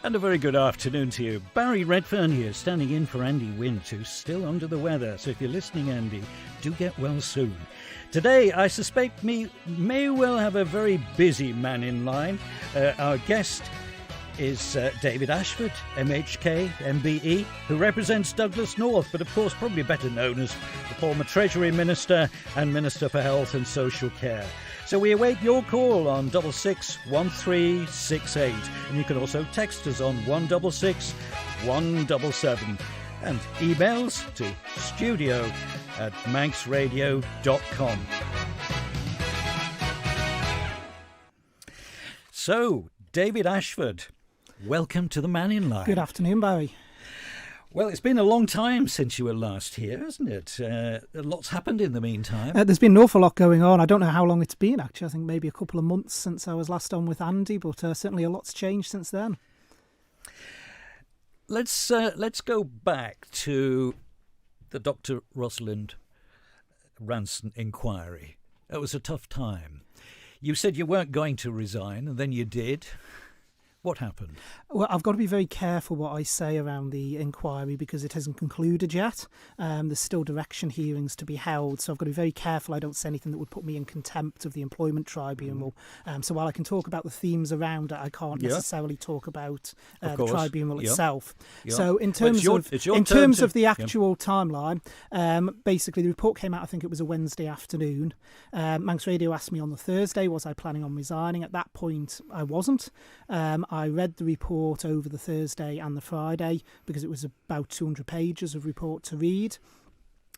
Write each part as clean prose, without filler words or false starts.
And a very good afternoon to you. Barry Redfern here, standing in for Andy Wint, who's still under the weather. So if you're listening, Andy, do get well soon. Today, I suspect we may well have a very busy Mannin Line. Our guest is David Ashford MHK, MBE, who represents Douglas North, but of course probably better known as the former Treasury Minister and Minister for Health and Social Care. So we await your call on 661368, and you can also text us on 166 177 and emails to studio@manxradio.com. So, David Ashford, welcome to the Mannin Line. Good afternoon, Barry. Well, it's been a long time since you were last here, hasn't it? A lot's happened in the meantime. There's been an awful lot going on. I don't know how long it's been, actually. I think maybe a couple of months since I was last on with Andy, but certainly a lot's changed since then. Let's go back to the Dr. Rosalind Ransom inquiry. It was a tough time. You said you weren't going to resign, and then you did. What happened? Well, I've got to be very careful what I say around the inquiry because it hasn't concluded yet. There's still direction hearings to be held, so I've got to be very careful I don't say anything that would put me in contempt of the Employment Tribunal. So while I can talk about the themes around it, I can't necessarily talk about the tribunal itself. So in terms of the actual timeline, basically the report came out, I think it was a Wednesday afternoon. Manx Radio asked me on the Thursday, was I planning on resigning? At that point, I wasn't. I read the report over the Thursday and the Friday because it was about 200 pages of report to read.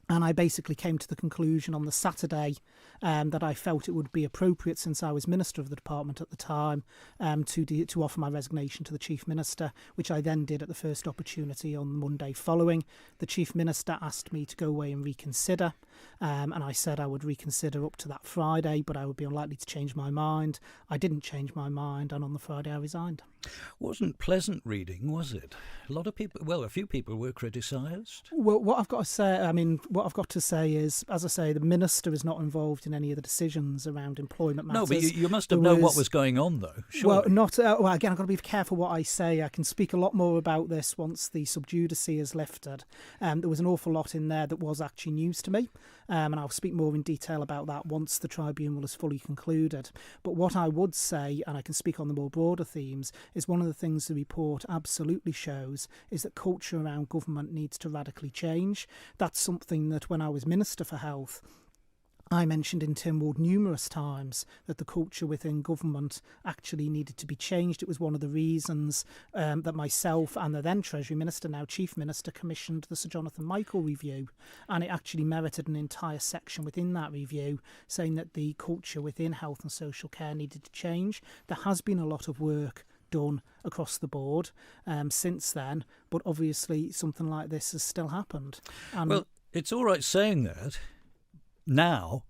And I basically came to the conclusion on the Saturday that I felt it would be appropriate, since I was Minister of the Department at the time, to offer my resignation to the Chief Minister, which I then did at the first opportunity on the Monday following. The Chief Minister asked me to go away and reconsider, and I said I would reconsider up to that Friday, but I would be unlikely to change my mind. I didn't change my mind, and on the Friday I resigned. Wasn't pleasant reading, was it? A few people were criticised. Well, what I've got to say is, as I say, the Minister is not involved in any of the decisions around employment matters. No, but you must have known what was going on, though. Surely. Well, again, I've got to be careful what I say. I can speak a lot more about this once the sub judice is lifted. There was an awful lot in there that was actually news to me, and I'll speak more in detail about that once the tribunal is fully concluded. But what I would say, and I can speak on the more broader themes, is one of the things the report absolutely shows is that culture around government needs to radically change. That's something that when I was Minister for Health, I mentioned in Tynwald numerous times that the culture within government actually needed to be changed. It was one of the reasons that myself and the then Treasury Minister, now Chief Minister, commissioned the Sir Jonathan Michael review, and it actually merited an entire section within that review saying that the culture within health and social care needed to change. There has been a lot of work done across the board since then, but obviously something like this has still happened. Well, it's all right saying that now,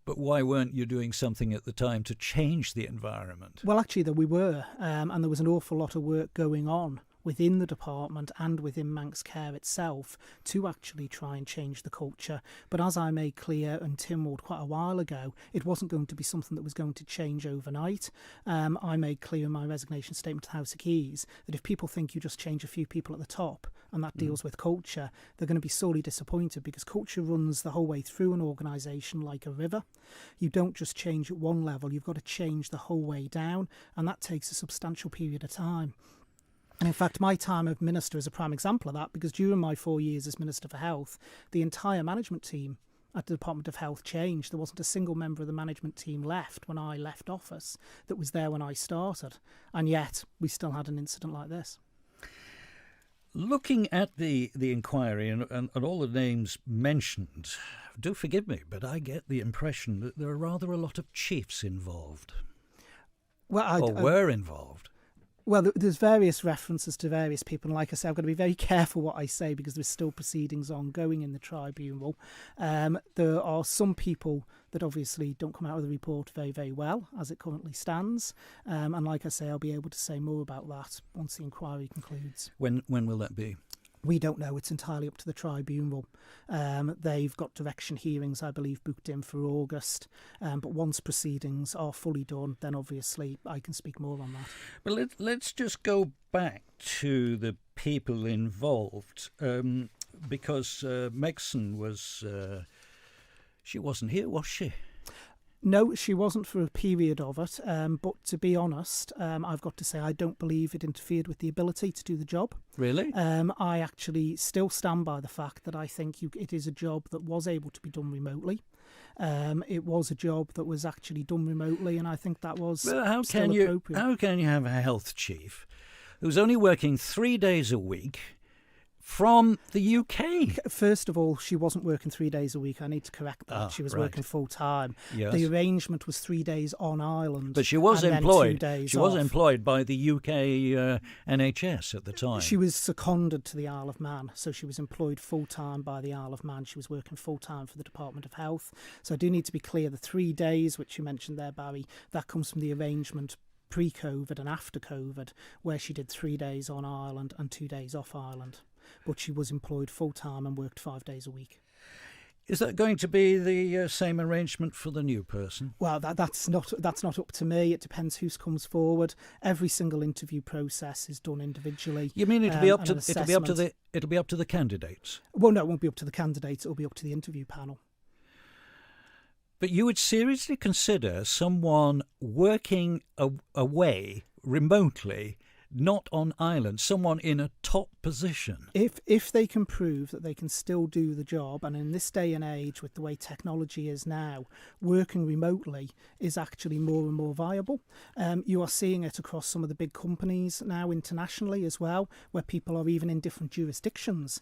but why weren't you doing something at the time to change the environment? Well, actually, we were, and there was an awful lot of work going on within the department and within Manx Care itself to actually try and change the culture. But as I made clear in Tynwald quite a while ago, it wasn't going to be something that was going to change overnight. I made clear in my resignation statement to the House of Keys that if people think you just change a few people at the top and that deals with culture, they're going to be sorely disappointed, because culture runs the whole way through an organisation like a river. You don't just change at one level, you've got to change the whole way down, and that takes a substantial period of time. And in fact, my time as Minister is a prime example of that, because during my 4 years as Minister for Health, the entire management team at the Department of Health changed. There wasn't a single member of the management team left when I left office that was there when I started. And yet, we still had an incident like this. Looking at the inquiry and all the names mentioned, do forgive me, but I get the impression that there are rather a lot of chiefs involved. Were involved. Well, there's various references to various people, and like I say, I've got to be very careful what I say because there's still proceedings ongoing in the tribunal. There are some people that obviously don't come out of the report very, very well as it currently stands, and like I say, I'll be able to say more about that once the inquiry concludes. When will that be? We don't know. It's entirely up to the tribunal. They've got direction hearings, I believe, booked in for August. But once proceedings are fully done, then obviously I can speak more on that. Well, let's just go back to the people involved, because Megson was... she wasn't here, was she? No, she wasn't for a period of it, but to be honest, I've got to say I don't believe it interfered with the ability to do the job. Really? I actually still stand by the fact that I think it is a job that was able to be done remotely. It was a job that was actually done remotely, and I think that was still appropriate. How can you have a health chief who's only working 3 days a week from the UK? First of all, she wasn't working 3 days a week. I need to correct that. She was working full time. Yes. The arrangement was 3 days on island. But she was employed. She was off. employed by the UK NHS at the time. She was seconded to the Isle of Man, so she was employed full time by the Isle of Man. She was working full time for the Department of Health. So I do need to be clear: the 3 days, which you mentioned there, Barry, that comes from the arrangement pre-COVID and after COVID, where she did 3 days on island and 2 days off island. But she was employed full-time and worked 5 days a week. Is that going to be the same arrangement for the new person? Well, that's not up to me. It depends who comes forward. Every single interview process is done individually. You mean it'll be up to the candidates? Well, no, it won't be up to the candidates. It'll be up to the interview panel. But you would seriously consider someone working away remotely, not on island, someone in a top position? If they can prove that they can still do the job, and in this day and age with the way technology is now, working remotely is actually more and more viable. You are seeing it across some of the big companies now internationally as well, where people are even in different jurisdictions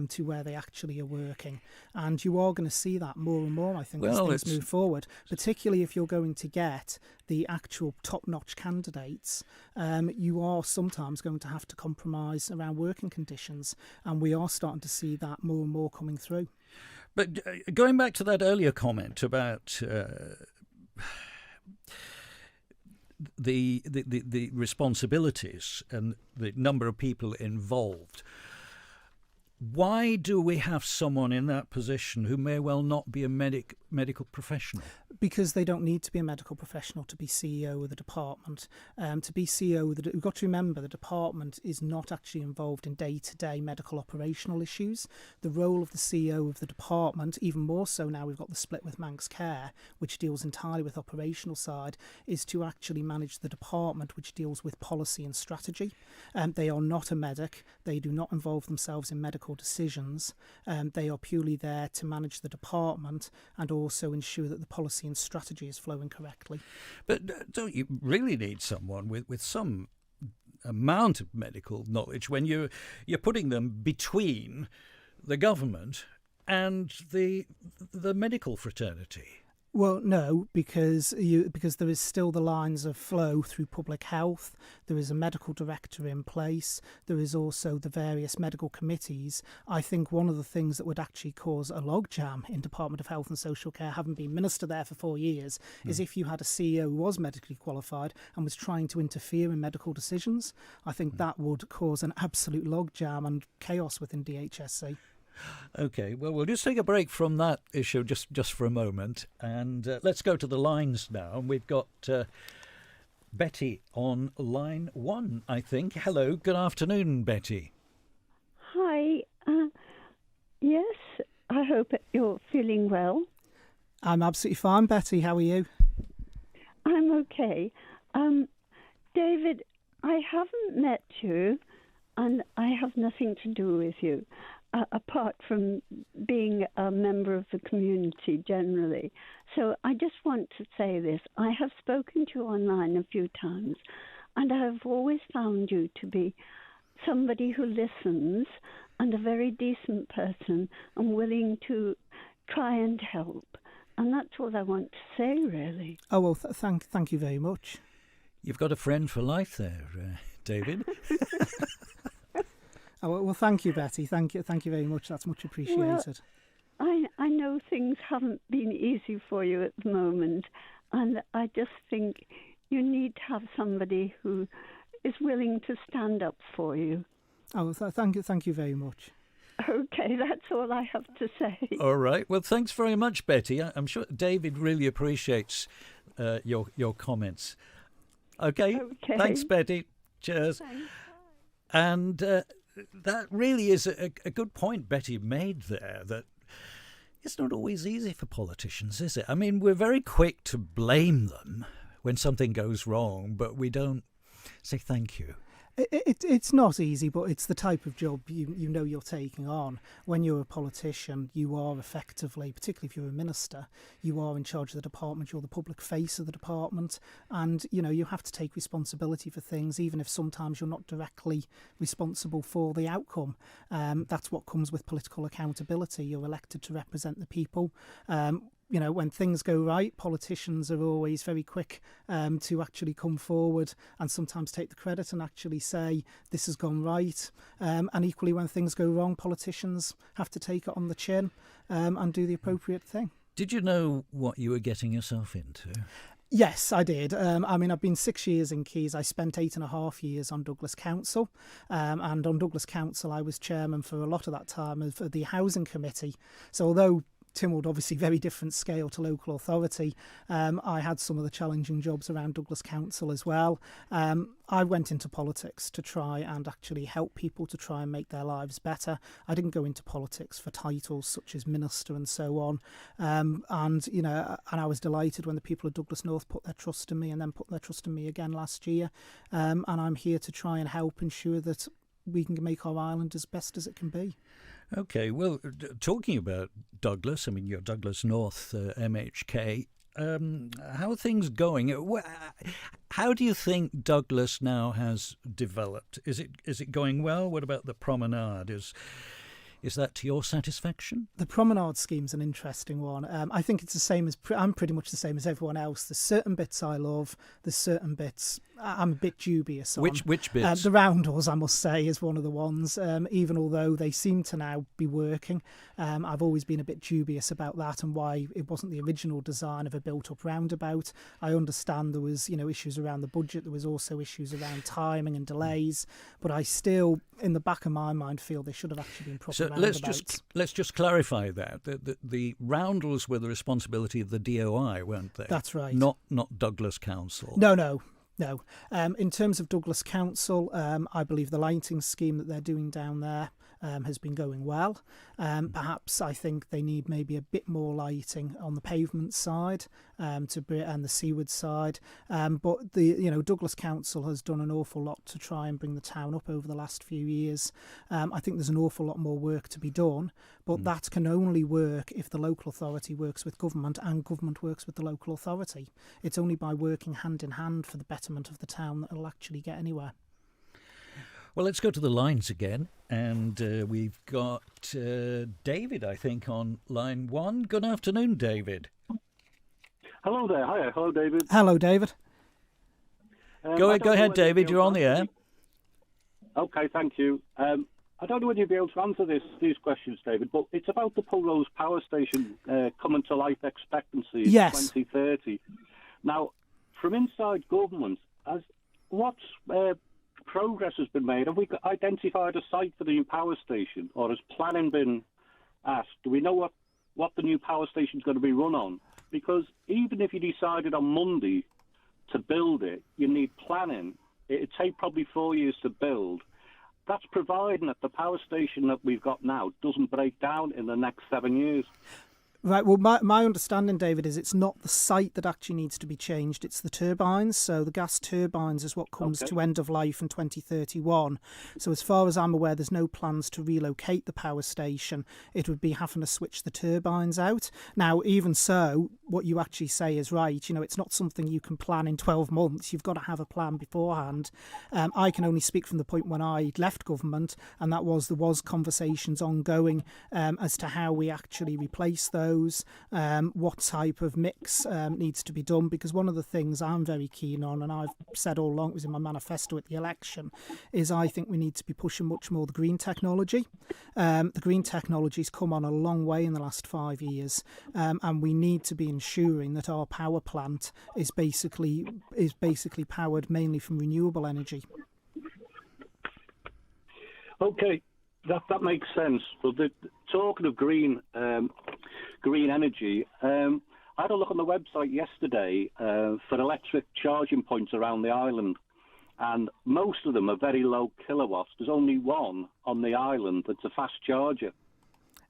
to where they actually are working. And you are going to see that more and more, I think, as things move forward, particularly if you're going to get the actual top-notch candidates. You are sometimes going to have to compromise around working conditions, and we are starting to see that more and more coming through. But going back to that earlier comment about the responsibilities and the number of people involved, why do we have someone in that position who may well not be a medical professional? Because they don't need to be a medical professional to be CEO of the department. To be CEO, we've got to remember the department is not actually involved in day-to-day medical operational issues. The role of the CEO of the department, even more so now we've got the split with Manx Care, which deals entirely with operational side, is to actually manage the department, which deals with policy and strategy. They are not a medic. They do not involve themselves in medical decisions. They are purely there to manage the department and also ensure that the policy and strategy is flowing correctly. But don't you really need someone with some amount of medical knowledge when you're putting them between the government and the medical fraternity? Well, no, because there is still the lines of flow through public health. There is a medical director in place. There is also the various medical committees. I think one of the things that would actually cause a logjam in Department of Health and Social Care, having been minister there for 4 years, is if you had a CEO who was medically qualified and was trying to interfere in medical decisions. I think that would cause an absolute logjam and chaos within DHSC. OK, well, we'll just take a break from that issue just for a moment, and let's go to the lines now. And we've got Betty on line 1, I think. Hello, good afternoon, Betty. Hi. Yes, I hope you're feeling well. I'm absolutely fine, Betty. How are you? I'm okay. David, I haven't met you, and I have nothing to do with you. Apart from being a member of the community generally. So I just want to say this. I have spoken to you online a few times, and I have always found you to be somebody who listens and a very decent person and willing to try and help. And that's all I want to say, really. Oh, well, thank you very much. You've got a friend for life there, David. Oh, well, thank you, Betty. Thank you very much. That's much appreciated. Well, I know things haven't been easy for you at the moment, and I just think you need to have somebody who is willing to stand up for you. Oh, thank you very much. Okay, that's all I have to say. All right. Well, thanks very much, Betty. I'm sure David really appreciates your comments. Okay. Thanks, Betty. Cheers. Thanks. And that really is a good point Betty made there, that it's not always easy for politicians, is it? I mean, we're very quick to blame them when something goes wrong, but we don't say thank you. It's not easy, but it's the type of job you know you're taking on. When you're a politician, you are effectively, particularly if you're a minister, you are in charge of the department, you're the public face of the department, and you have to take responsibility for things, even if sometimes you're not directly responsible for the outcome. That's what comes with political accountability. You're elected to represent the people. When things go right, politicians are always very quick to actually come forward and sometimes take the credit and actually say this has gone right. And equally, when things go wrong, politicians have to take it on the chin and do the appropriate thing. Did you know what you were getting yourself into? Yes, I did. I've been 6 years in Keys. I spent 8.5 years on Douglas Council. And on Douglas Council, I was chairman for a lot of that time of the Housing Committee. So although Tynwald, obviously very different scale to local authority, I had some of the challenging jobs around Douglas Council as well. I went into politics to try and actually help people to try and make their lives better. I didn't go into politics for titles such as minister and so on. And I was delighted when the people of Douglas North put their trust in me and then put their trust in me again last year. And I'm here to try and help ensure that we can make our island as best as it can be. Okay, well, talking about Douglas, I mean, you're Douglas North MHK. How are things going? How do you think Douglas now has developed? Is it going well? What about the promenade? Is that to your satisfaction? The promenade scheme's an interesting one. I think it's the same as I'm pretty much the same as everyone else. There's certain bits I love. There's certain bits I'm a bit dubious on. Which bits? The roundels, I must say, is one of the ones. Even although they seem to now be working, I've always been a bit dubious about that and why it wasn't the original design of a built-up roundabout. I understand there was, issues around the budget. There was also issues around timing and delays. But I still, in the back of my mind, feel they should have actually been proper roundabouts. Let's just clarify that. The roundels were the responsibility of the DOI, weren't they? That's right. Not Douglas Council. No. In terms of Douglas Council, I believe the lighting scheme that they're doing down there has been going well. Perhaps I think they need maybe a bit more lighting on the pavement side and the seaward side. But Douglas Council has done an awful lot to try and bring the town up over the last few years. I think there's an awful lot more work to be done, but that can only work if the local authority works with government and government works with the local authority. It's only by working hand in hand for the betterment of the town that it'll actually get anywhere. Well, let's go to the lines again. And we've got David, I think, on line 1. Good afternoon, David. Hello there. Hi. Hello, David. Hello, David. Go ahead, David. You're on the air. Okay, thank you. I don't know whether you'll be able to answer these questions, David, but it's about the Pulrose Power Station coming to life expectancy in 2030. Now, from inside government, what progress has been made? Have we identified a site for the new power station, or has planning been asked? Do we know what the new power station is going to be run on? Because even if you decided on Monday to build it, you need planning. It'd take probably 4 years to build. That's providing that the power station that we've got now doesn't break down in the next 7 years. Right, well, my understanding, David, is it's not the site that actually needs to be changed, it's the turbines. So the gas turbines is what comes to end of life in 2031. So as far as I'm aware, there's no plans to relocate the power station. It would be having to switch the turbines out. Now, even so, what you actually say is right. It's not something you can plan in 12 months. You've got to have a plan beforehand. I can only speak from the point when I left government, and there was conversations ongoing as to how we actually replace those. What type of mix needs to be done, because one of the things I'm very keen on, and I've said all along, it was in my manifesto at the election, is I think we need to be pushing much more the green technology. The green technology's come on a long way in the last 5 years, and we need to be ensuring that our power plant is basically powered mainly from renewable energy. Okay, that makes sense. But talking of green energy, I had a look on the website yesterday for electric charging points around the island, and most of them are very low kilowatts. There's only one on the island that's a fast charger.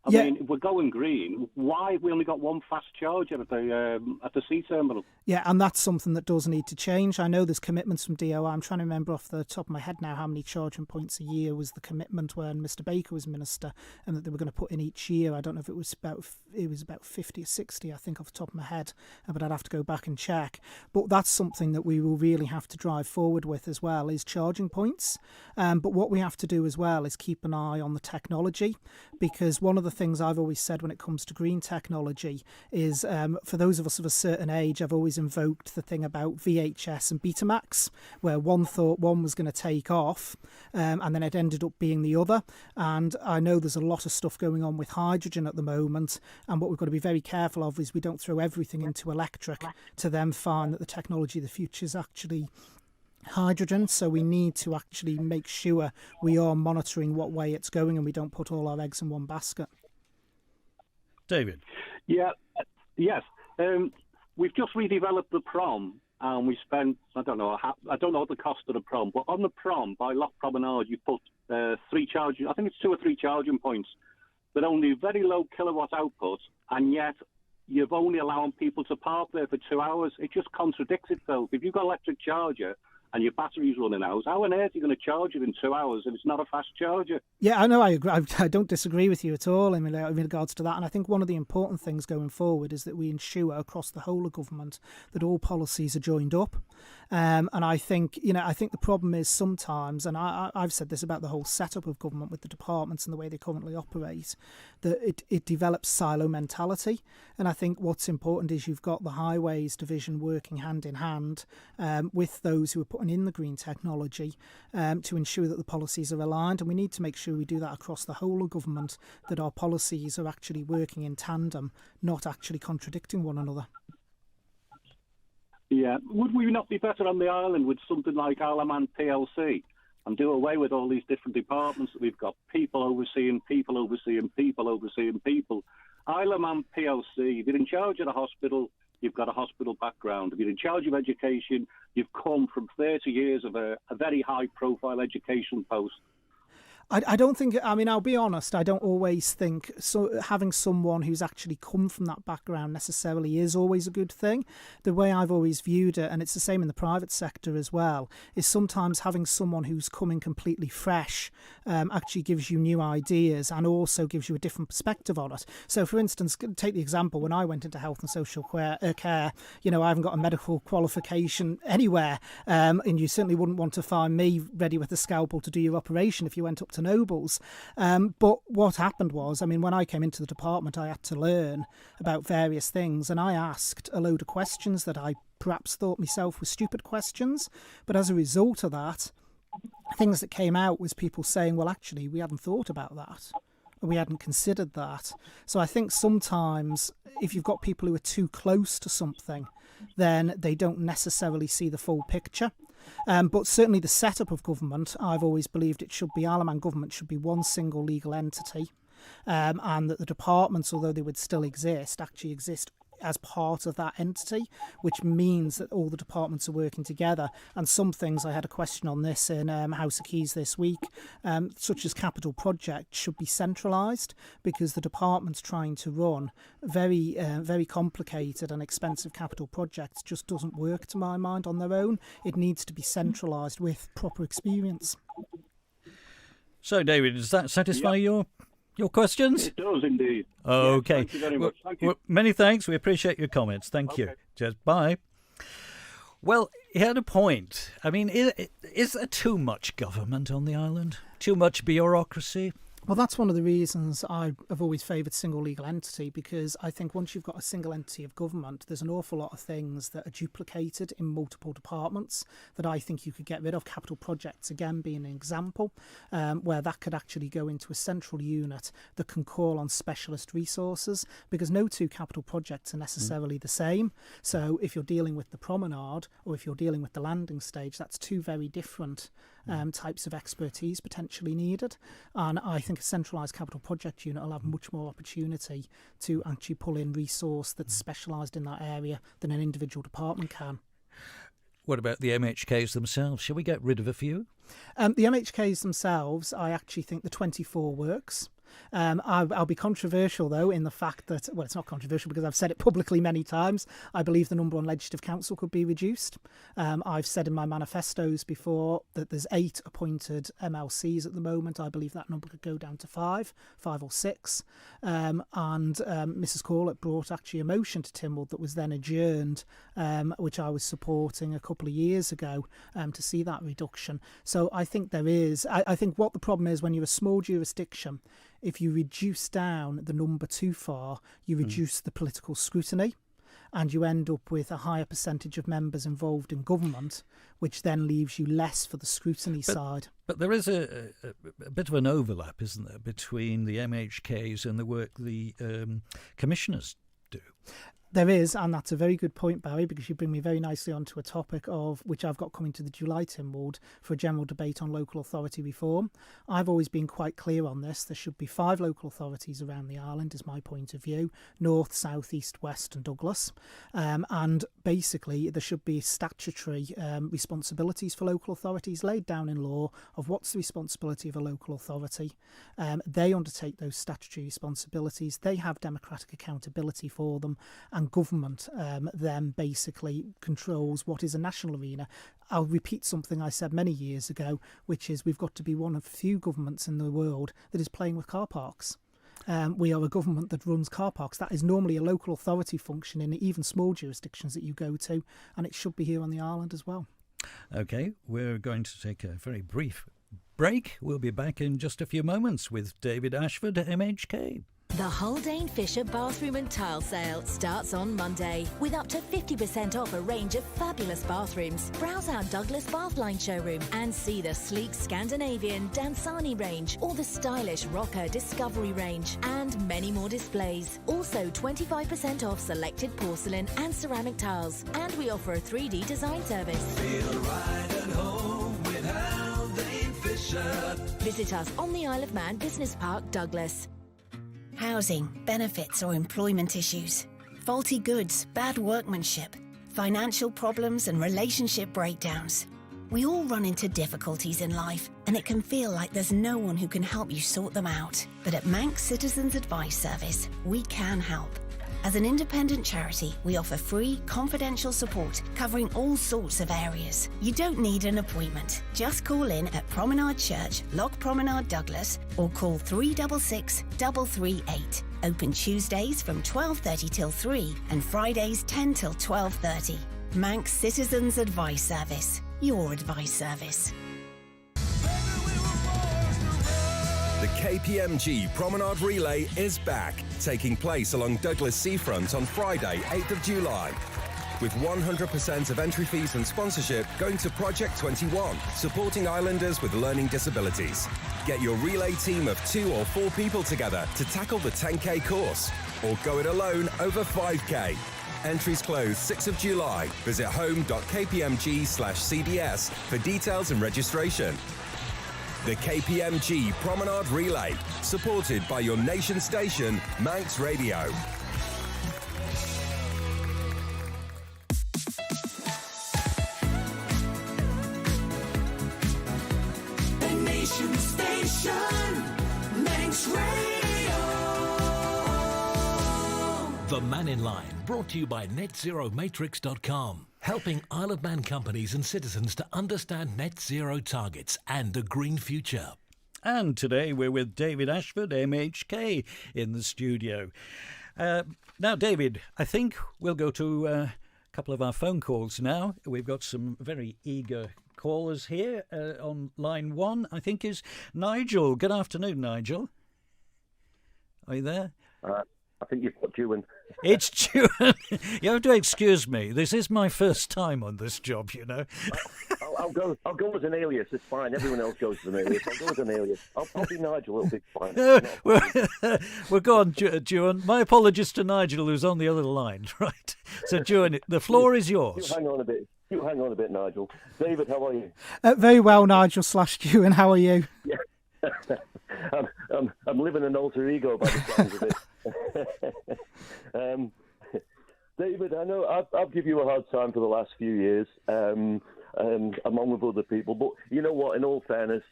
I mean, if we're going green, why have we only got one fast charger at the sea terminal? Yeah, and that's something that does need to change. I know there's commitments from DOI. I'm trying to remember off the top of my head now how many charging points a year was the commitment when Mr Baker was minister, and that they were going to put in each year. I don't know if it was about 50 or 60, I think, off the top of my head, but I'd have to go back and check. But that's something that we will really have to drive forward with as well, is charging points. But what we have to do as well is keep an eye on the technology, because one of the things I've always said when it comes to green technology is, for those of us of a certain age, I've always invoked the thing about VHS and Betamax, where one thought one was going to take off, and then it ended up being the other. And I know there's a lot of stuff going on with hydrogen at the moment, and what we've got to be very careful of is we don't throw everything into electric to then find that the technology of the future is actually hydrogen. So we need to actually make sure we are monitoring what way it's going and we don't put all our eggs in one basket. David? Yes. We've just redeveloped the prom, and we spent, I don't know what the cost of the prom, but on the prom by Loch Promenade, you put 2 or 3 charging points, but only very low kilowatt output, and yet you're only allowing people to park there for 2 hours. It just contradicts itself. If you've got an electric charger and your battery's running out, how on earth are you going to charge it in 2 hours if it's not a fast charger? Yeah, I know. I agree. I don't disagree with you at all in regards to that. And I think one of the important things going forward is that we ensure across the whole of government that all policies are joined up. And I think, the problem is sometimes, and I've said this about the whole setup of government with the departments and the way they currently operate, that it develops silo mentality. And I think what's important is you've got the highways division working hand in hand with those who are putting in the green technology to ensure that the policies are aligned. And we need to make sure we do that across the whole of government, that our policies are actually working in tandem, not actually contradicting one another. Yeah. Would we not be better on the island with something like Isle of Man PLC and do away with all these different departments that we've got? People overseeing people overseeing people overseeing people. Isle of Man PLC, if you're in charge of the hospital, you've got a hospital background. If you're in charge of education, you've come from 30 years of a very high-profile education post. I don't think, I'll be honest, I don't always think having someone who's actually come from that background necessarily is always a good thing. The way I've always viewed it, and it's the same in the private sector as well, is sometimes having someone who's coming completely fresh actually gives you new ideas and also gives you a different perspective on it. So, for instance, take the example, when I went into health and social care, I haven't got a medical qualification anywhere, and you certainly wouldn't want to find me ready with a scalpel to do your operation if you went up to Nobles. But what happened was, when I came into the department, I had to learn about various things, and I asked a load of questions that I perhaps thought myself were stupid questions. But as a result of that, things that came out was people saying, well, actually, we hadn't thought about that. We hadn't considered that. So I think sometimes if you've got people who are too close to something, then they don't necessarily see the full picture. But certainly the setup of government, I've always believed it should be, Isle of Man government should be one single legal entity, and that the departments, although they would still exist, actually exist as part of that entity, which means that all the departments are working together. And some things, I had a question on this in House of Keys this week, such as capital projects should be centralised, because the departments trying to run very, very complicated and expensive capital projects just doesn't work to my mind on their own. It needs to be centralised with proper experience. So, David, does that satisfy your questions? It does indeed. Okay. Yes, thank you very much. Thank you. Well, many thanks. We appreciate your comments. Thank you. Just bye. Well, he had a point. Is there too much government on the island? Too much bureaucracy? Well, that's one of the reasons I have always favoured single legal entity, because I think once you've got a single entity of government, there's an awful lot of things that are duplicated in multiple departments that I think you could get rid of. Capital projects, again, being an example, where that could actually go into a central unit that can call on specialist resources, because no two capital projects are necessarily the same. So if you're dealing with the promenade or if you're dealing with the landing stage, that's two very different types of expertise potentially needed. And I think a centralised capital project unit will have much more opportunity to actually pull in resource that's specialised in that area than an individual department can. What about the MHKs themselves? Shall we get rid of a few? The MHKs themselves, I actually think the 24 works. I'll be controversial, though, in the fact that, well, it's not controversial because I've said it publicly many times. I believe the number on Legislative Council could be reduced. I've said in my manifestos before that there's 8 appointed MLCs at the moment. I believe that number could go down to 5 or 6. And Mrs. Corlett brought actually a motion to Tynwald that was then adjourned, which I was supporting a couple of years ago to see that reduction. So I think there is. I think what the problem is when you're a small jurisdiction, if you reduce down the number too far, you reduce the political scrutiny and you end up with a higher percentage of members involved in government, which then leaves you less for the scrutiny side. But there is a bit of an overlap, isn't there, between the MHKs and the work the commissioners do? There is, and that's a very good point, Barry, because you bring me very nicely onto a topic of which I've got coming to the July Tynwald for a general debate on local authority reform. I've always been quite clear on this. There should be 5 local authorities around the island, is my point of view: North, South, East, West and Douglas. And basically there should be statutory responsibilities for local authorities laid down in law of what's the responsibility of a local authority. They undertake those statutory responsibilities. They have democratic accountability for them, and government then basically controls what is a national arena. I'll repeat something I said many years ago, which is we've got to be one of few governments in the world that is playing with car parks. We are a government that runs car parks. That is normally a local authority function in even small jurisdictions that you go to, and it should be here on the island as well. OK, we're going to take a very brief break. We'll be back in just a few moments with David Ashford MHK. The Haldane Fisher Bathroom and Tile Sale starts on Monday with up to 50% off a range of fabulous bathrooms. Browse our Douglas Bathline showroom and see the sleek Scandinavian Dansani range or the stylish Rocker Discovery range and many more displays. Also 25% off selected porcelain and ceramic tiles, and we offer a 3D design service. Feel right at home with Haldane Fisher. Visit us on the Isle of Man Business Park, Douglas. Housing, benefits or employment issues, faulty goods, bad workmanship, financial problems and relationship breakdowns. We all run into difficulties in life, and it can feel like there's no one who can help you sort them out. But at Manx Citizens Advice Service, we can help. As an independent charity, we offer free, confidential support covering all sorts of areas. You don't need an appointment. Just call in at Promenade Church, Loch Promenade, Douglas, or call 366 338. Open Tuesdays from 12:30 till 3 and Fridays 10 till 12:30. Manx Citizens Advice Service. Your advice service. The KPMG Promenade Relay is back, taking place along Douglas Seafront on Friday, 8th of July. With 100% of entry fees and sponsorship going to Project 21, supporting islanders with learning disabilities. Get your relay team of 2 or 4 people together to tackle the 10K course, or go it alone over 5K. Entries close 6th of July. Visit home.kpmg/CDS for details and registration. The KPMG Promenade Relay, supported by your nation station, Manx Radio. The nation station, Manx Radio. The Mannin Line, brought to you by NetZeroMatrix.com. Helping Isle of Man companies and citizens to understand net zero targets and a green future. And today we're with David Ashford, MHK, in the studio. Now, David, I think we'll go to a couple of our phone calls now. We've got some very eager callers here. On line 1, I think, is Nigel. Good afternoon, Nigel. Are you there? I think you've got Ewan. It's Ewan. You have to excuse me. This is my first time on this job, you know. I'll go as an alias. It's fine. Everyone else goes as an alias. I'll go as an alias. I'll be Nigel. It'll be fine. Well, go on, Ewan. My apologies to Nigel, who's on the other line. Right. So, Ewan, the floor is yours. You hang on a bit. You hang on a bit, Nigel. David, how are you? Very well, Nigel /Q, and how are you? Yeah. I'm living an alter ego by the sounds of it. David, I know I'll give you a hard time for the last few years, along with other people. But you know what? In all fairness,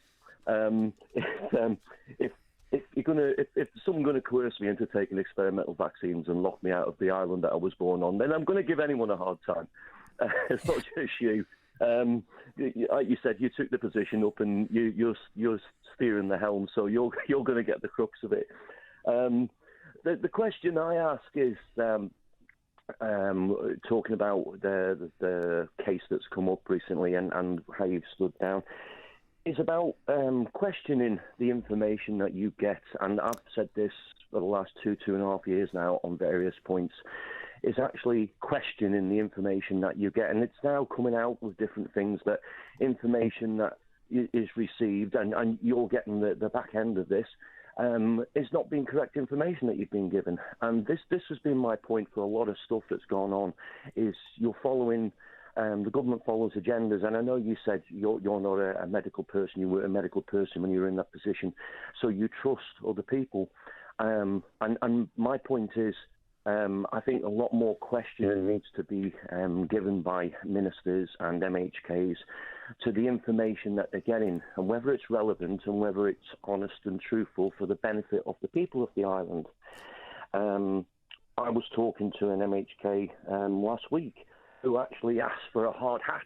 if someone's gonna coerce me into taking experimental vaccines and lock me out of the island that I was born on, then I'm going to give anyone a hard time. It's not just you. Like you said, you took the position up and you're steering the helm, so you're going to get the crux of it. The question I ask is, talking about the case that's come up recently and how you've stood down, is about questioning the information that you get. And I've said this for the last 2.5 years now on various points, is actually questioning the information that you get. And it's now coming out with different things, that information that is received, and you're getting the back end of this, is not being correct information that you've been given. And this has been my point for a lot of stuff that's gone on, is you're following, the government follows agendas. And I know you said you're not a medical person, you were a medical person when you were in that position, so you trust other people. And my point is, I think a lot more questioning needs to be given by ministers and MHKs to the information that they're getting, and whether it's relevant and whether it's honest and truthful for the benefit of the people of the island. I was talking to an MHK last week who actually asked for a hard hat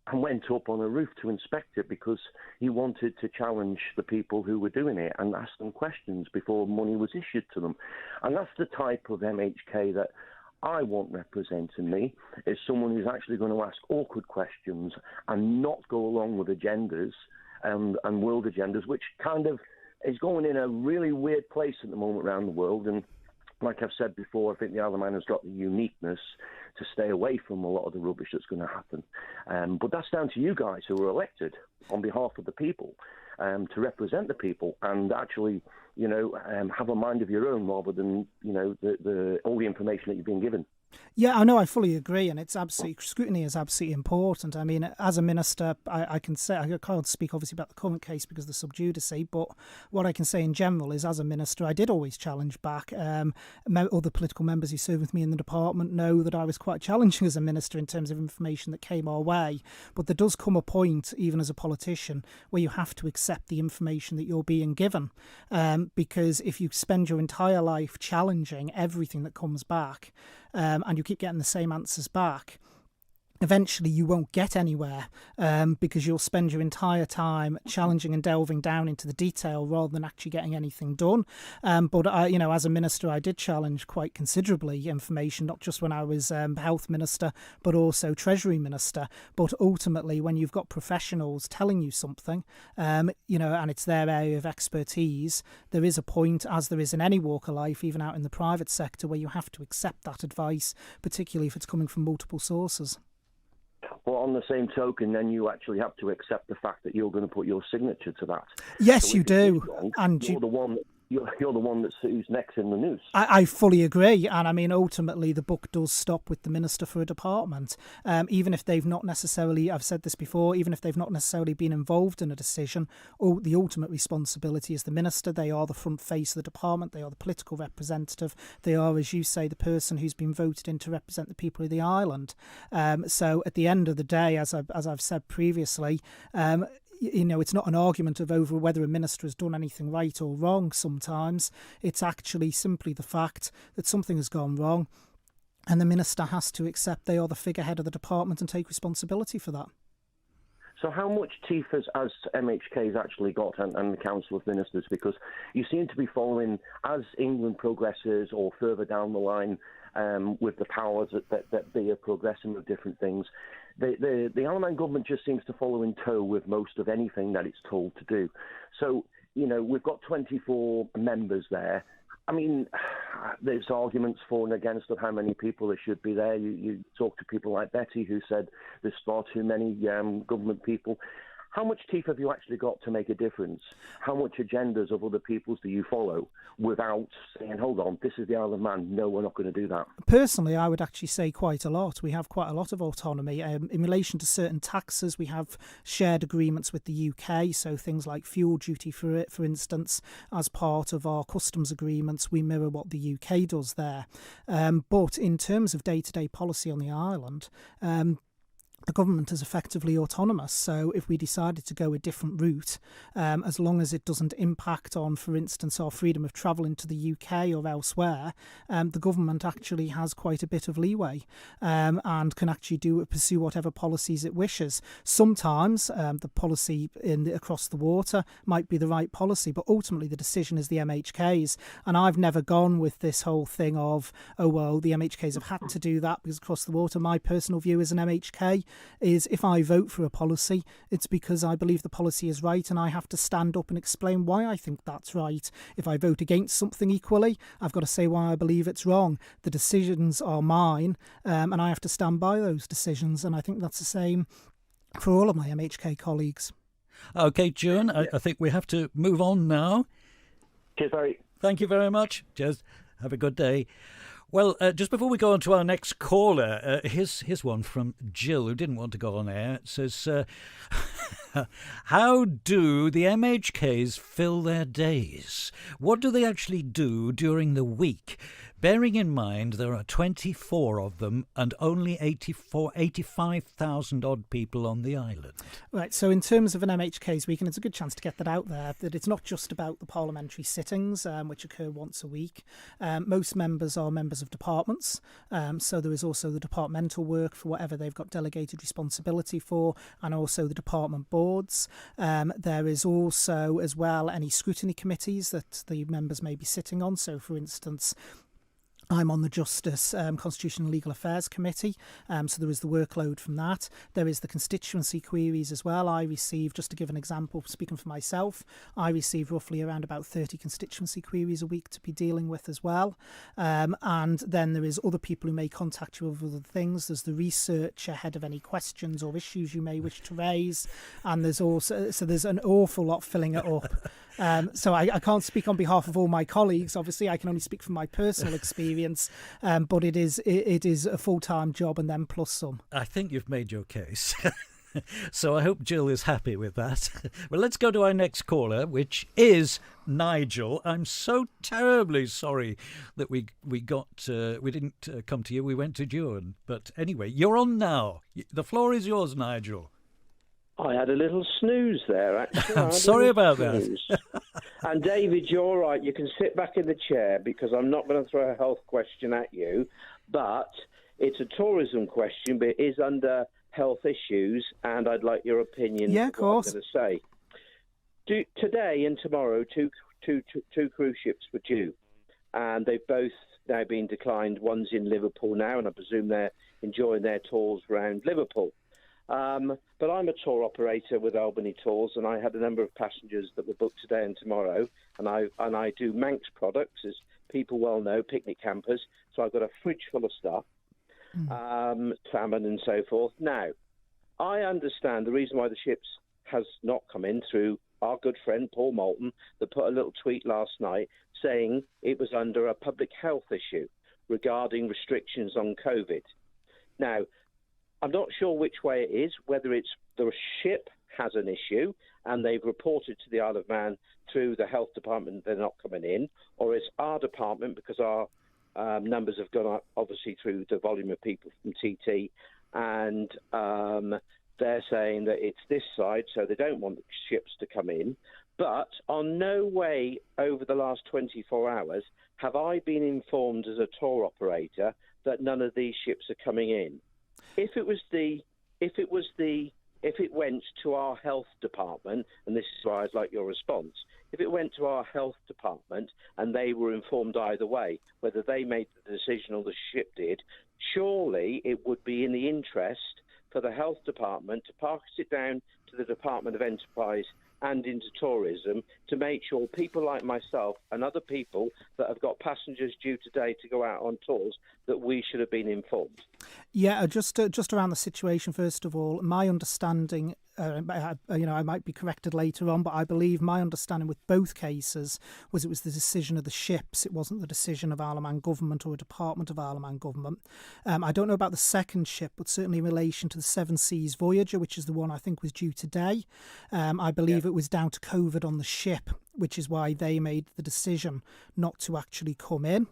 and went up on a roof to inspect it because he wanted to challenge the people who were doing it and ask them questions before money was issued to them. And that's the type of MHK that I want representing me, is someone who's actually going to ask awkward questions and not go along with agendas and world agendas, which kind of is going in a really weird place at the moment around the world. And like I've said before, I think the Isle of Man has got the uniqueness to stay away from a lot of the rubbish that's going to happen. But that's down to you guys who are elected on behalf of the people, to represent the people and actually, have a mind of your own rather than, all the information that you've been given. Yeah, I know, I fully agree, and scrutiny is absolutely important. I mean, as a minister, I can say, I can't speak obviously about the current case because of the sub judice, but what I can say in general is, as a minister, I did always challenge back. Other political members who serve with me in the department know that I was quite challenging as a minister in terms of information that came our way, but there does come a point, even as a politician, where you have to accept the information that you're being given, because if you spend your entire life challenging everything that comes back, and you keep getting the same answers back, eventually you won't get anywhere, because you'll spend your entire time challenging and delving down into the detail rather than actually getting anything done. But as a minister, I did challenge quite considerably information, not just when I was health minister, but also treasury minister. But ultimately, when you've got professionals telling you something, and it's their area of expertise, there is a point, as there is in any walk of life, even out in the private sector, where you have to accept that advice, particularly if it's coming from multiple sources. Well, on the same token, then you actually have to accept the fact that you're going to put your signature to that. Yes, so you do. Wrong, and you're the one who's next in the news. I fully agree. And I mean, ultimately, the buck does stop with the minister for a department. Even if they've not necessarily, I've said this before, even if they've not necessarily been involved in a decision, the ultimate responsibility is the minister. They are the front face of the department. They are the political representative. They are, as you say, the person who's been voted in to represent the people of the island. So at the end of the day, as I've said previously, it's not an argument over whether a minister has done anything right or wrong sometimes. It's actually simply the fact that something has gone wrong, and the minister has to accept they are the figurehead of the department and take responsibility for that. So how much teeth has MHK's actually got and the Council of Ministers? Because you seem to be following, as England progresses or further down the line, with the powers that they are progressing with different things, the Isle of Man government just seems to follow in tow with most of anything that it's told to do. So, we've got 24 members there. I mean, there's arguments for and against of how many people there should be there. You talk to people like Betty, who said there's far too many government people. how much teeth have you actually got to make a difference? How much agendas of other people's do you follow without saying, hold on, this is the Isle of Man, no, we're not going to do that? Personally, I would actually say quite a lot. We have quite a lot of autonomy. In relation to certain taxes, we have shared agreements with the UK, so things like fuel duty, for instance, as part of our customs agreements, we mirror what the UK does there. But in terms of day-to-day policy on the island, the government is effectively autonomous. So if we decided to go a different route, as long as it doesn't impact on, for instance, our freedom of travel into the UK or elsewhere, the government actually has quite a bit of leeway and can actually pursue whatever policies it wishes. Sometimes the policy across the water might be the right policy, but ultimately the decision is the MHK's. And I've never gone with this whole thing of, oh, well, the MHKs have had to do that because across the water. My personal view as an MHK is if I vote for a policy, it's because I believe the policy is right and I have to stand up and explain why I think that's right. If I vote against something equally, I've got to say why I believe it's wrong. The decisions are mine and I have to stand by those decisions, and I think that's the same for all of my MHK colleagues. OK, June, I think we have to move on now. Cheers, Barry. Thank you very much. Cheers. Have a good day. Well, just before we go on to our next caller, here's one from Jill, who didn't want to go on air. It says, how do the MHKs fill their days? What do they actually do during the week? Bearing in mind there are 24 of them and only 85,000 odd people on the island. Right, so in terms of an MHK's week, and it's a good chance to get that out there, that it's not just about the parliamentary sittings, which occur once a week. Most members are members of departments, so there is also the departmental work for whatever they've got delegated responsibility for, and also the department boards. There is also, as well, any scrutiny committees that the members may be sitting on. So, for instance, I'm on the Justice, Constitution and Legal Affairs Committee, so there is the workload from that. There is the constituency queries as well. I receive, just to give an example, speaking for myself, I receive roughly around about 30 constituency queries a week to be dealing with as well. And then there is other people who may contact you with other things. There's the research ahead of any questions or issues you may wish to raise. And there's also, so there's an awful lot filling it up. So I can't speak on behalf of all my colleagues. Obviously, I can only speak from my personal experience. But it is a full-time job and then plus some. I think you've made your case. So I hope Jill is happy with that. Well, let's go to our next caller, which is Nigel. I'm so terribly sorry that we didn't come to you. We went to June. But anyway, you're on now. The floor is yours, Nigel. I had a little snooze there, actually. I'm sorry about that. And David, you're all right. You can sit back in the chair because I'm not going to throw a health question at you. But it's a tourism question, but it is under health issues, and I'd like your opinion. Yeah, of course. What I'm going to say. Today and tomorrow, two cruise ships were due, and they've both now been declined. One's in Liverpool now, and I presume they're enjoying their tours around Liverpool. But I'm a tour operator with Albany Tours, and I had a number of passengers that were booked today and tomorrow. And I do Manx products, as people well know, picnic campers. So I've got a fridge full of stuff, salmon and so forth. Now, I understand the reason why the ships has not come in through our good friend Paul Moulton, that put a little tweet last night saying it was under a public health issue regarding restrictions on COVID. Now, I'm not sure which way it is, whether it's the ship has an issue and they've reported to the Isle of Man through the health department they're not coming in, or it's our department because our numbers have gone up, obviously, through the volume of people from TT, and they're saying that it's this side, so they don't want the ships to come in. But on no way over the last 24 hours have I been informed as a tour operator that none of these ships are coming in. If it went to our health department, and this is why I'd like your response, if it went to our health department and they were informed either way, whether they made the decision or the ship did, surely it would be in the interest for the health department to pass it down to the Department of Enterprise and into tourism to make sure people like myself and other people that have got passengers due today to go out on tours, that we should have been informed. Yeah, just around the situation, first of all, my understanding I might be corrected later on, but I believe my understanding with both cases was it was the decision of the ships. It wasn't the decision of Isle of Man government or a department of Isle of Man government. I don't know about the second ship, but certainly in relation to the Seven Seas Voyager, which is the one I think was due today, I believe it was down to COVID on the ship, which is why they made the decision not to actually come in.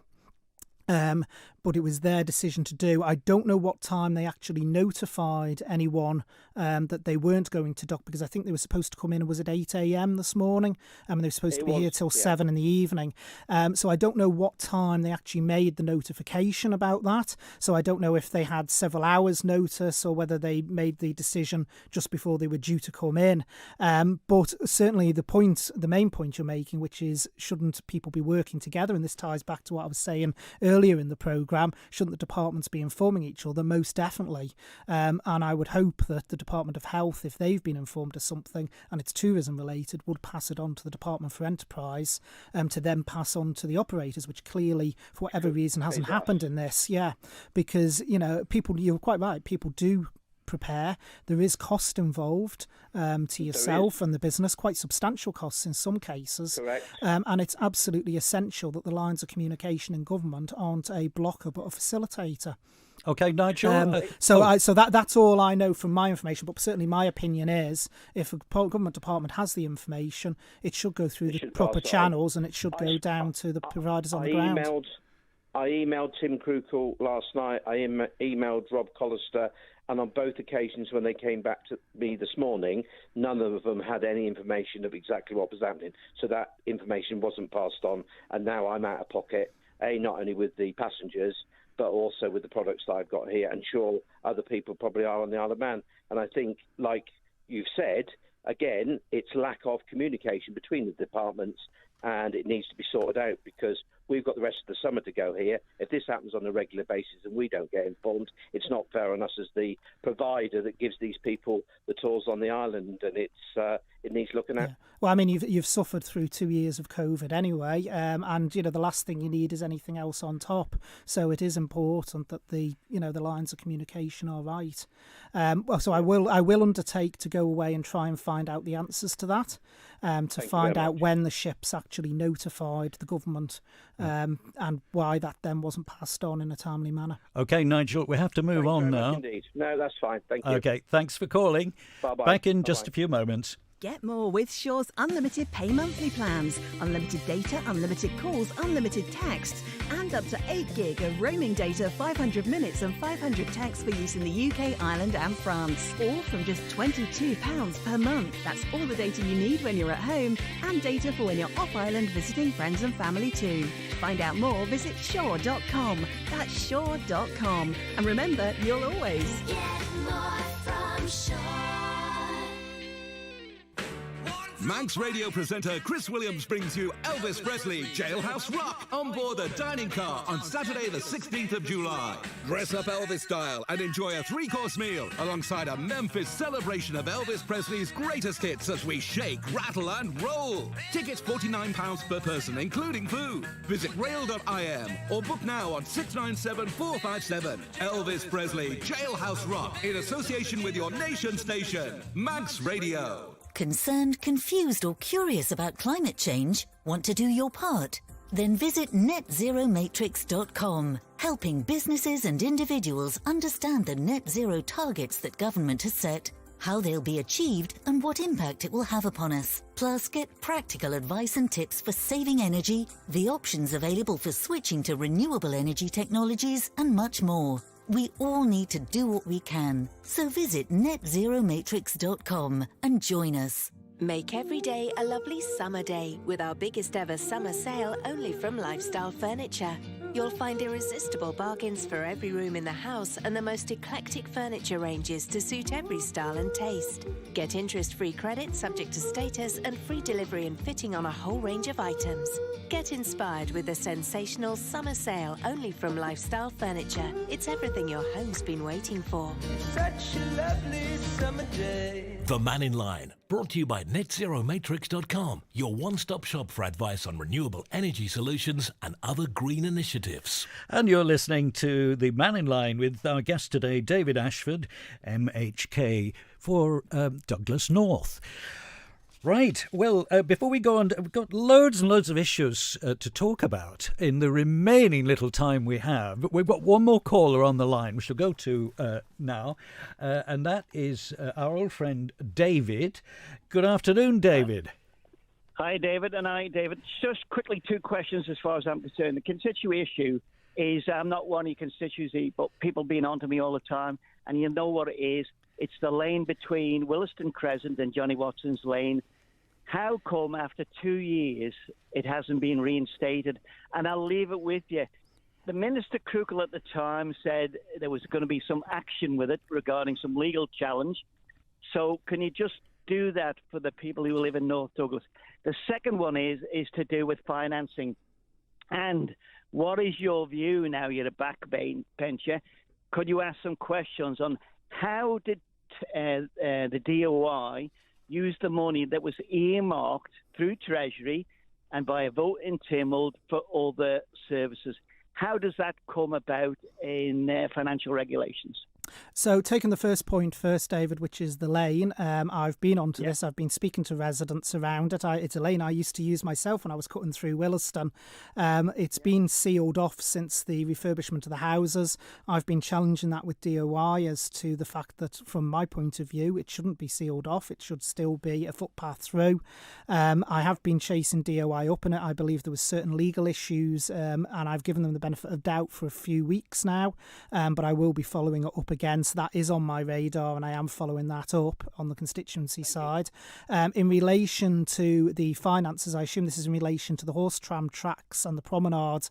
But it was their decision to do. I don't know what time they actually notified anyone that they weren't going to dock, because I think they were supposed to come in, was it 8 a.m. this morning? They were supposed to be here till 7 in the evening. So I don't know what time they actually made the notification about that. So I don't know if they had several hours notice or whether they made the decision just before they were due to come in. But certainly the main point you're making, which is shouldn't people be working together? And this ties back to what I was saying earlier in the programme. Shouldn't the departments be informing each other? Most definitely. And I would hope that the Department of Health, if they've been informed of something and it's tourism related, would pass it on to the Department for Enterprise to then pass on to the operators, which clearly, for whatever reason, hasn't happened in this. Yeah, because, people, you're quite right, people do prepare. There is cost involved to yourself and the business, quite substantial costs in some cases. Correct. And it's absolutely essential that the lines of communication in government aren't a blocker but a facilitator. Okay, Nigel. That's all I know from my information. But certainly my opinion is, if a government department has the information, it should go through the proper channels and it should go down to the providers on the ground. I emailed Tim Krukle last night. I emailed Rob Collister. And on both occasions when they came back to me this morning, none of them had any information of exactly what was happening. So that information wasn't passed on. And now I'm out of pocket, not only with the passengers, but also with the products that I've got here. And sure, other people probably are on the Isle of Man. And I think, like you've said, again, it's lack of communication between the departments, and it needs to be sorted out, because we've got the rest of the summer to go here. If this happens on a regular basis and we don't get informed, it's not fair on us as the provider that gives these people the tours on the island, and it needs looking at. Yeah. Well, I mean, you've suffered through 2 years of COVID anyway, and the last thing you need is anything else on top. So it is important that the lines of communication are right. So I will undertake to go away and try and find out the answers to that, to find out when the ships actually notified the government, and why that then wasn't passed on in a timely manner. Okay, Nigel, we have to move on now. Indeed. No, that's fine. Thank you. Okay, thanks for calling. Bye-bye. Back in just a few moments. Get more with Shaw's unlimited pay monthly plans. Unlimited data, unlimited calls, unlimited texts, and up to 8 gig of roaming data, 500 minutes and 500 texts for use in the UK, Ireland and France. All from just £22 per month. That's all the data you need when you're at home, and data for when you're off island visiting friends and family too. Find out more, visit shaw.com. That's shaw.com. And remember, you'll always get more from Shaw. Manx radio presenter Chris Williams brings you Elvis Presley Jailhouse Rock on board the dining car on Saturday the 16th of July. Dress up Elvis style and enjoy a 3-course meal alongside a Memphis celebration of Elvis Presley's greatest hits as we shake, rattle and roll. Tickets £49 per person, including food. Visit rail.im or book now on 697-457. Elvis Presley Jailhouse Rock in association with your nation station, Manx Radio. Concerned, confused or curious about climate change? Want to do your part? Then visit netzeromatrix.com, helping businesses and individuals understand the net zero targets that government has set, how they'll be achieved and what impact it will have upon us. Plus, get practical advice and tips for saving energy, the options available for switching to renewable energy technologies and much more. We all need to do what we can, so visit netzeromatrix.com and join us. Make every day a lovely summer day with our biggest ever summer sale only from Lifestyle Furniture. You'll find irresistible bargains for every room in the house and the most eclectic furniture ranges to suit every style and taste. Get interest-free credit subject to status and free delivery and fitting on a whole range of items. Get inspired with the sensational summer sale only from Lifestyle Furniture. It's everything your home's been waiting for. Such a lovely summer day. The Mannin Line, brought to you by netzeromatrix.com, your one-stop shop for advice on renewable energy solutions and other green initiatives. And you're listening to The Mannin Line with our guest today, David Ashford, MHK, for Douglas North. Right, well, before we go on, we've got loads and loads of issues to talk about in the remaining little time we have. But we've got one more caller on the line, which we'll go to now, and that is our old friend David. Good afternoon, David. Hi, David. David. Just quickly, two questions as far as I'm concerned. The constituency issue is, I'm not one of your constituency, but people being on to me all the time, and you know what it is. It's the lane between Williston Crescent and Johnny Watson's Lane. How come after 2 years it hasn't been reinstated? And I'll leave it with you. The Minister Krukel at the time said there was going to be some action with it regarding some legal challenge. So can you just do that for the people who live in North Douglas? The second one is to do with financing. And what is your view now you're a backbencher? Could you ask some questions on how did the DOI use the money that was earmarked through Treasury and by a vote in Tynwald for other services? How does that come about in financial regulations? So taking the first point first, David, which is the lane, I've been onto this. I've been speaking to residents around it. It's a lane I used to use myself when I was cutting through Williston. It's been sealed off since the refurbishment of the houses. I've been challenging that with DOI as to the fact that, from my point of view, it shouldn't be sealed off. It should still be a footpath through. I have been chasing DOI up on it. I believe there was certain legal issues, and I've given them the benefit of doubt for a few weeks now, but I will be following it up again. So that is on my radar, and I am following that up on the constituency side. In relation to the finances, I assume this is in relation to the horse tram tracks and the promenade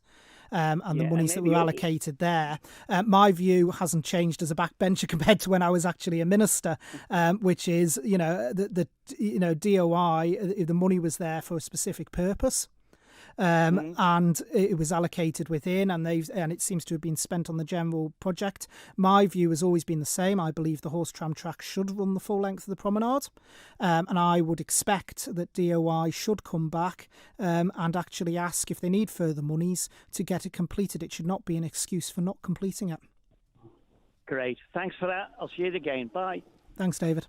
and the monies that were allocated there. My view hasn't changed as a backbencher compared to when I was actually a minister, which is, the DOI, the money was there for a specific purpose. And it was allocated within, and it seems to have been spent on the general project. My view has always been the same. I believe the horse tram track should run the full length of the promenade, and I would expect that DOI should come back and actually ask if they need further monies to get it completed. It should not be an excuse for not completing it. Great. Thanks for that. I'll see you again. Bye. Thanks, David.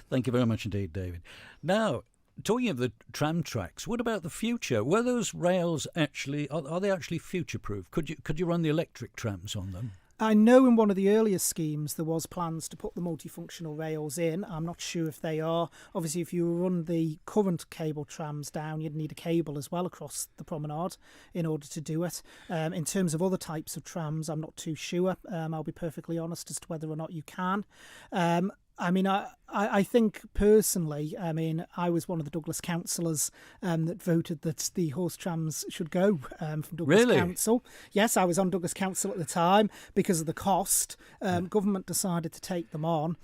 Thank you very much indeed, David. Now, talking of the tram tracks, what about the future? Were those rails actually, are they actually future-proof? Could you run the electric trams on them? I know in one of the earlier schemes there was plans to put the multifunctional rails in. I'm not sure if they are. Obviously, if you run the current cable trams down, you'd need a cable as well across the promenade in order to do it. In terms of other types of trams, I'm not too sure. I'll be perfectly honest as to whether or not you can. I think personally, I was one of the Douglas councillors that voted that the horse trams should go from Douglas Council. Yes, I was on Douglas Council at the time because of the cost. Government decided to take them on.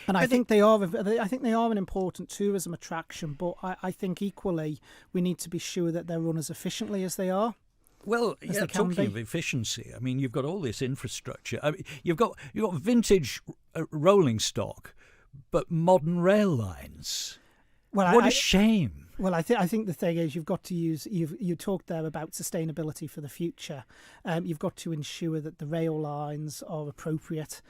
And I think they are an important tourism attraction, but I think equally we need to be sure that they're run as efficiently as they are. Well, talking of efficiency, you've got all this infrastructure. You've got vintage rolling stock, but modern rail lines. Well, what a shame. Well, I think the thing is you've got to use. You talked there about sustainability for the future. You've got to ensure that the rail lines are appropriate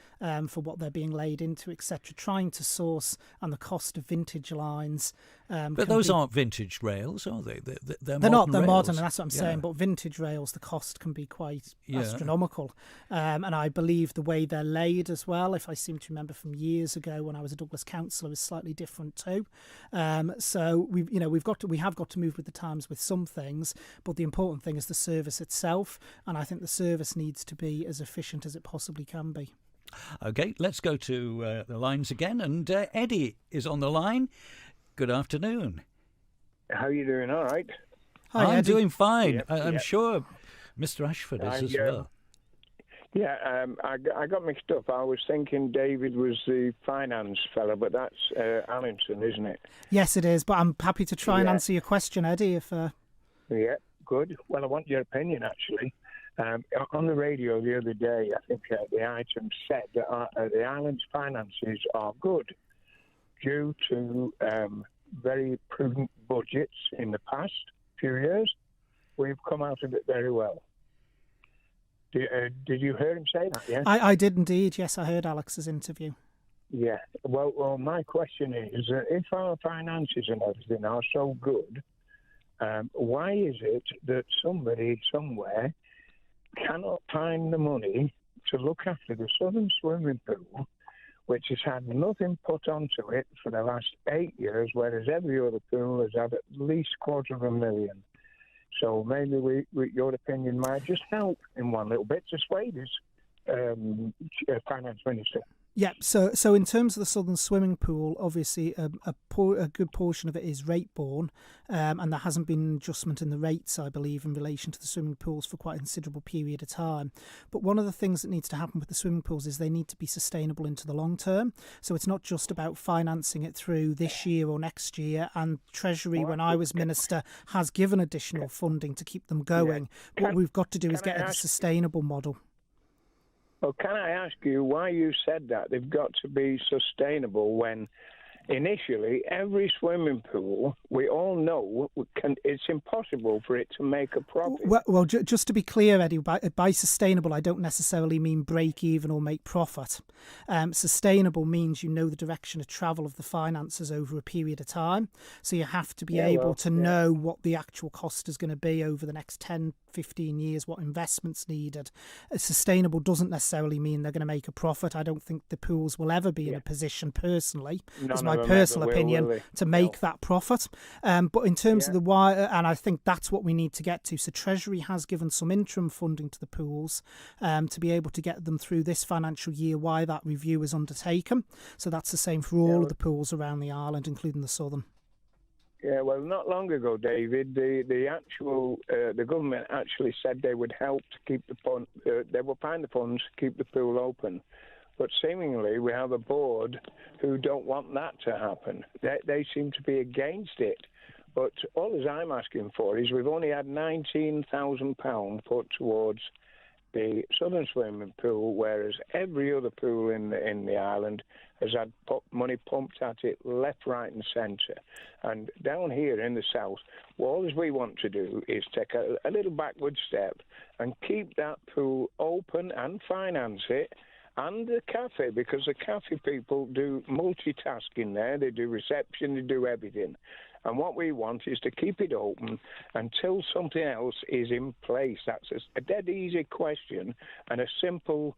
for what they're being laid into, etc. Trying to source and the cost of vintage lines. But those aren't vintage rails, are they? They're not. They're rails. Modern, and that's what I'm saying. But vintage rails, the cost can be quite astronomical. And I believe the way they're laid as well, if I seem to remember from years ago when I was a Douglas councillor, is slightly different too. So we have got to move with the times with some things, but the important thing is the service itself, and I think the service needs to be as efficient as it possibly can be. Okay, let's go to the lines again, and Eddie is on the line. Good afternoon. How are you doing? All right. Hi, I'm Eddie. doing fine. Yep, I'm sure Mr. Ashford is as well. Yeah, I got mixed up. I was thinking David was the finance fellow, but that's Allinson, isn't it? Yes, it is, but I'm happy to try and answer your question, Eddie. Yeah, good. Well, I want your opinion, actually. On the radio the other day, I think the item said that the island's finances are good. due to very prudent budgets in the past few years, we've come out of it very well. Did you hear him say that? Yeah, I did indeed. Yes, I heard Alex's interview. Yeah. Well, my question is, if our finances and everything are so good, why is it that somebody somewhere cannot find the money to look after the Southern Swimming Pool, which has had nothing put onto it for the last 8 years, whereas every other pool has had at least $250,000? So maybe your opinion might just help in one little bit to sway this finance minister. Yeah, so in terms of the Southern Swimming Pool, obviously a good portion of it is rate-borne, and there hasn't been an adjustment in the rates, I believe, in relation to the swimming pools for quite a considerable period of time. But one of the things that needs to happen with the swimming pools is they need to be sustainable into the long term. So it's not just about financing it through this year or next year, and Treasury, when I was Minister, has given additional funding to keep them going. What we've got to do is get a sustainable model. Well, can I ask you why you said that? They've got to be sustainable when initially every swimming pool, we all know, it's impossible for it to make a profit. Well, just to be clear, Eddie, by sustainable, I don't necessarily mean break even or make profit. Sustainable means you know the direction of travel of the finances over a period of time. So you have to be able to know what the actual cost is going to be over the next 10, 15 years, what investments needed. Sustainable doesn't necessarily mean they're going to make a profit. I don't think the pools will ever be in a position, personally, as my personal opinion, to make that profit. But in terms of the why, and I think that's what we need to get to. So Treasury has given some interim funding to the pools to be able to get them through this financial year while that review is undertaken. So that's the same for all of the pools around the island, including the Southern. Yeah, well, not long ago, David, the government actually said they would help to keep they will find the funds to keep the pool open. But seemingly we have a board who don't want that to happen. They seem to be against it. But all as I'm asking for is we've only had £19,000 put towards the Southern Swimming Pool, whereas every other pool in the island has had money pumped at it left, right and centre. And down here in the south, all we want to do is take a little backward step and keep that pool open and finance it, and the cafe, because the cafe people do multitasking there. They do reception, they do everything. And what we want is to keep it open until something else is in place. That's a dead easy question and a simple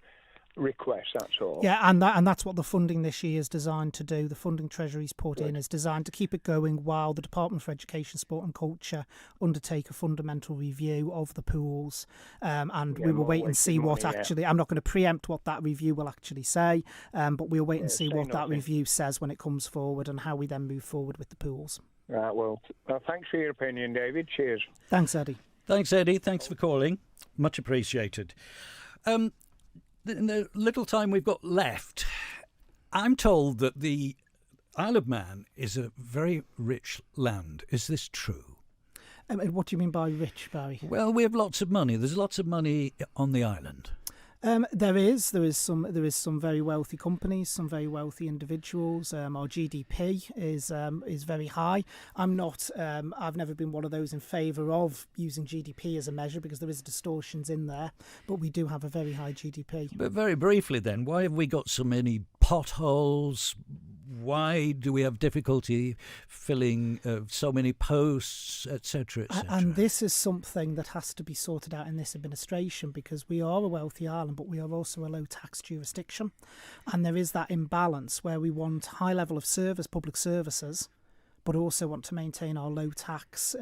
request, that's all. Yeah, and that's what the funding this year is designed to do. The funding Treasury's put in is designed to keep it going while the Department for Education, Sport and Culture undertake a fundamental review of the pools. And we will wait and see what actually... I'm not going to preempt what that review will actually say, but we'll wait and see what that review says when it comes forward and how we then move forward with the pools. Right, well, thanks for your opinion, David. Cheers. Thanks, Eddie. Thanks, Eddie. Thanks for calling. Much appreciated. In the little time we've got left, I'm told that the Isle of Man is a very rich land. Is this true? What do you mean by rich, Barry? Well, we have lots of money. There's lots of money on the island. There is some very wealthy companies, some very wealthy individuals. Our GDP is very high. I've never been one of those in favour of using GDP as a measure because there is distortions in there, but we do have a very high GDP. But very briefly then, why have we got so many potholes? Why do we have difficulty filling so many posts, etc., etc.? And this is something that has to be sorted out in this administration because we are a wealthy island, but we are also a low-tax jurisdiction. And there is that imbalance where we want high level of service, public services, but also want to maintain our low tax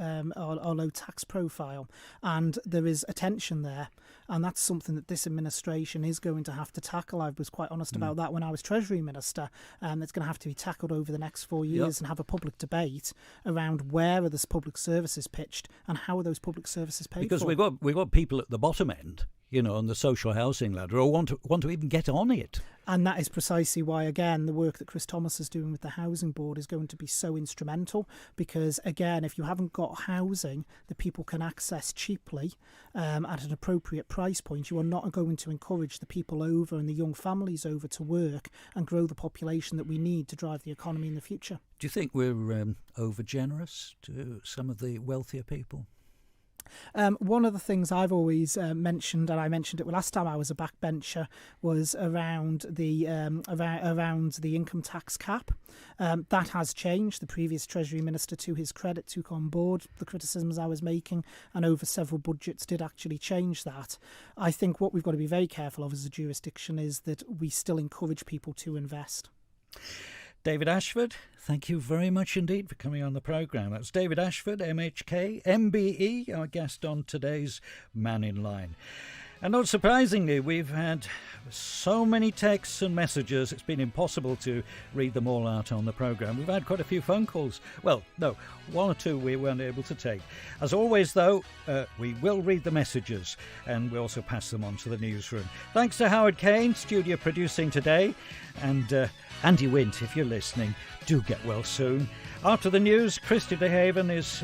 profile. And there is a tension there. And that's something that this administration is going to have to tackle. I was quite honest about that when I was Treasury Minister. It's going to have to be tackled over the next 4 years and have a public debate around where are the public services pitched and how are those public services paid because for. we've got people at the bottom end, on the social housing ladder or want to even get on it. And that is precisely why, again, the work that Chris Thomas is doing with the Housing Board is going to be so instrumental, because, again, if you haven't got housing that people can access cheaply at an appropriate price point, you are not going to encourage the people over and the young families over to work and grow the population that we need to drive the economy in the future. Do you think we're over-generous to some of the wealthier people? One of the things I've always mentioned, and I mentioned it last time I was a backbencher, was around the income tax cap. That has changed. The previous Treasury Minister, to his credit, took on board the criticisms I was making, and over several budgets did actually change that. I think what we've got to be very careful of as a jurisdiction is that we still encourage people to invest. David Ashford, thank you very much indeed for coming on the programme. That's David Ashford, MHK, MBE, our guest on today's Mannin Line. And not surprisingly, we've had so many texts and messages, it's been impossible to read them all out on the programme. We've had quite a few phone calls. Well, no, one or two we weren't able to take. As always, though, we will read the messages and we also pass them on to the newsroom. Thanks to Howard Kane, studio producing today. And Andy Wint, if you're listening, do get well soon. After the news, Christy DeHaven is